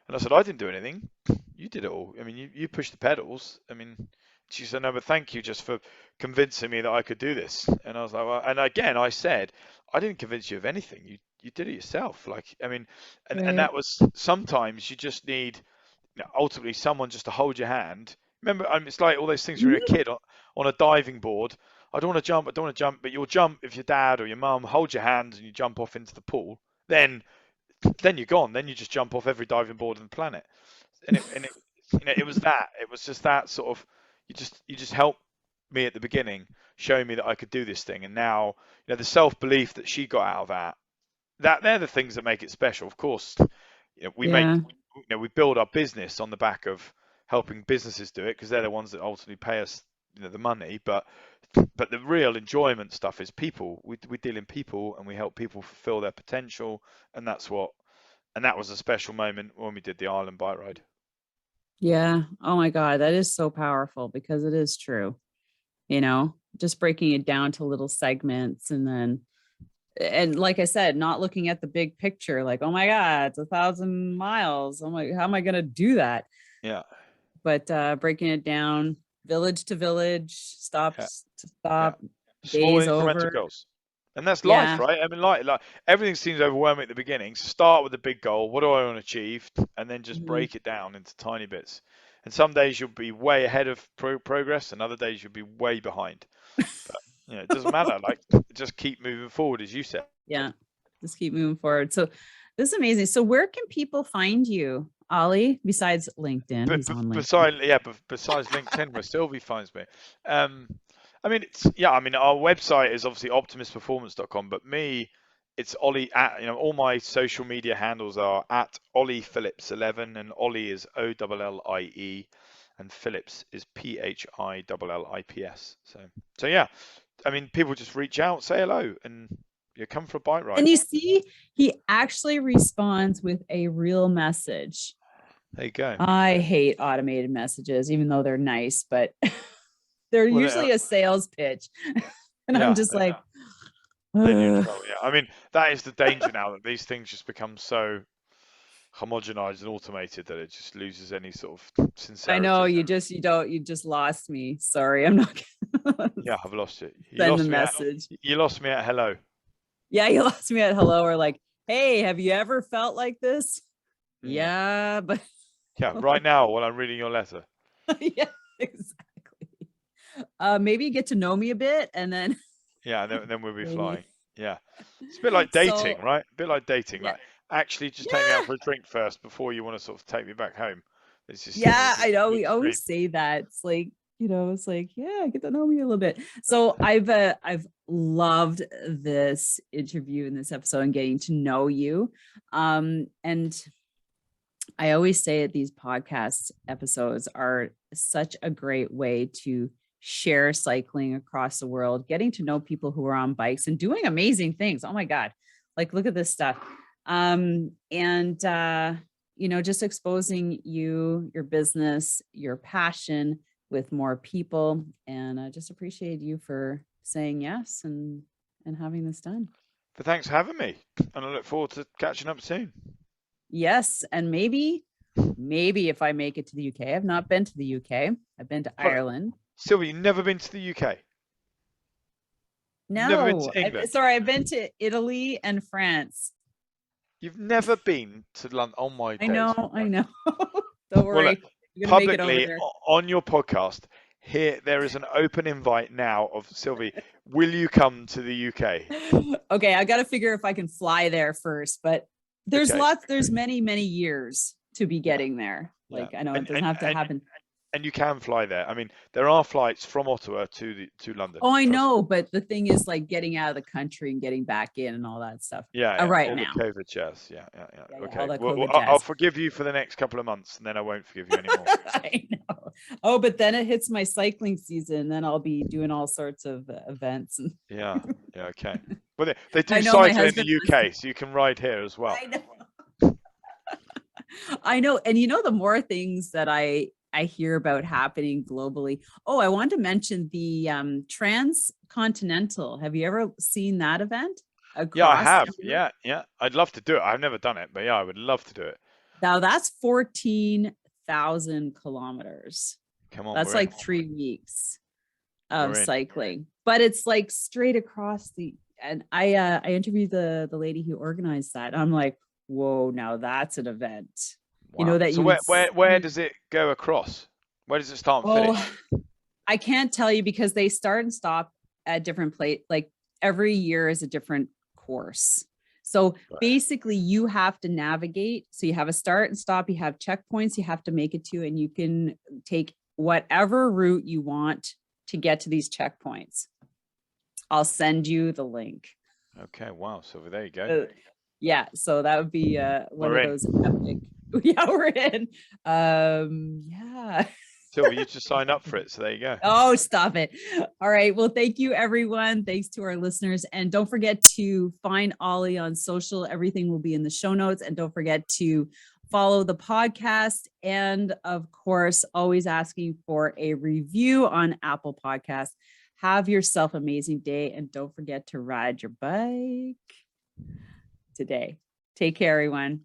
And I said, I didn't do anything. You did it all. I mean, you pushed the pedals. I mean, she said, no, but thank you just for convincing me that I could do this. And I was like, well, and again, I said, I didn't convince you of anything. You did it yourself. Like, I mean, and Right. that was, sometimes you just need, ultimately someone just to hold your hand. Remember, it's like all those things when you're a kid on a diving board. I don't want to jump, but you'll jump if your dad or your mum hold your hand and you jump off into the pool. Then you're gone. Then you just jump off every diving board on the planet. It was that. It was just that sort of, you just helped me at the beginning, showing me that I could do this thing. And now, the self-belief that she got out of that they're the things that make it special. Of course, Yeah. we build our business on the back of helping businesses do it, because they're the ones that ultimately pay us, the money. But the real enjoyment stuff is people. We deal in people, and we help people fulfill their potential, and that was a special moment when we did the Ireland bike ride. Yeah. Oh my God. That is so powerful because it is true. Just breaking it down to little segments and like I said, not looking at the big picture, like, oh my God, it's 1,000 miles. Oh my, how am I going to do that? Yeah. But breaking it down, village to village, Yeah. stops to Yeah. stop, Small days incremental over. goals. And that's life, Yeah. right? I mean, like everything seems overwhelming at the beginning. So start with a big goal. What do I want to achieve? And then just break it down into tiny bits. And some days you'll be way ahead of progress, and other days you'll be way behind. But it doesn't matter. Like, just keep moving forward, as you said. Yeah. Just keep moving forward. So this is amazing. So where can people find you, Ollie, besides LinkedIn? But He's on LinkedIn. besides LinkedIn, where Sylvie finds me. I mean, our website is obviously optimistperformance.com, but it's Ollie at, all my social media handles are at Ollie Phillips 11, and Ollie is OLLIE, and Phillips is PHILLIPS. So yeah, I mean, people just reach out, say hello, and You come for a bike ride. And you see, he actually responds with a real message. There you go. I hate automated messages, even though they're nice, but they're usually a sales pitch. And I'm just like, yeah. I mean, that is the danger now, that these things just become so homogenized and automated that it just loses any sort of sincerity. I know you just lost me. Sorry, I'm not gonna yeah, I've lost it. Send the message. You lost me at hello. Yeah, you lost me at hello, or like, hey, have you ever felt like this? Yeah, but yeah, right now while I'm reading your letter. Yeah, exactly. Maybe get to know me a bit, and then yeah, then we'll be flying. Yeah, it's a bit like dating, right? A bit like dating. Yeah. Like, actually, just take me out for a drink first before you want to sort of take me back home. It's just, yeah, I know. We always say that. It's like, it's like, yeah, get to know me a little bit. So I've loved this interview in this episode and getting to know you. And I always say that these podcast episodes are such a great way to share cycling across the world, getting to know people who are on bikes and doing amazing things. Oh my God. Like, look at this stuff. Just exposing your business, your passion with more people. And I just appreciate you for saying yes and having this done. But thanks for having me. And I look forward to catching up soon. Yes. And maybe if I make it to the UK, I've not been to the UK. I've been to Ireland. Sylvie, you've never been to the UK? No. Never been to England? I've been to Italy and France. You've never been to London? Oh my days. I know. Don't worry. Well, publicly on your podcast, here there is an open invite now of Sylvie. Will you come to the UK? Okay, I got to figure if I can fly there first, but there's there's many years to be getting there. Like, I know it doesn't have to happen. And you can fly there. I mean, there are flights from Ottawa to London. Oh, I know, but the thing is, like, getting out of the country and getting back in and all that stuff. Yeah, right all now. The COVID jazz. Yeah. Okay. Well, I'll forgive you for the next couple of months, and then I won't forgive you anymore. I know. Oh, but then it hits my cycling season, and then I'll be doing all sorts of events. Yeah. Okay. Well, they do cycle in the UK, so you can ride here as well. I know. I know, and the more things that I hear about happening globally. Oh, I want to mention the Transcontinental. Have you ever seen that event? Yeah, I have. Yeah. I'd love to do it. I've never done it, but yeah, I would love to do it. Now that's 14,000 kilometers. Come on, that's like 3 weeks of cycling, but it's like straight across and I interviewed the lady who organized that. I'm like, whoa, now that's an event. Wow. So where does it go across? Where does it start and finish? I can't tell you because they start and stop at different places. Like, every year is a different course. So basically you have to navigate. So you have a start and stop, you have checkpoints you have to make it to, and you can take whatever route you want to get to these checkpoints. I'll send you the link. Okay. Wow. So there you go. Yeah. So that would be one of those epic. Yeah, we're in. Yeah. Sylvie, you just signed up for it, so there you go. Oh, stop it. All right. Well, thank you, everyone. Thanks to our listeners. And don't forget to find Ollie on social. Everything will be in the show notes. And don't forget to follow the podcast. And of course, always asking for a review on Apple Podcasts. Have yourself an amazing day. And don't forget to ride your bike today. Take care, everyone.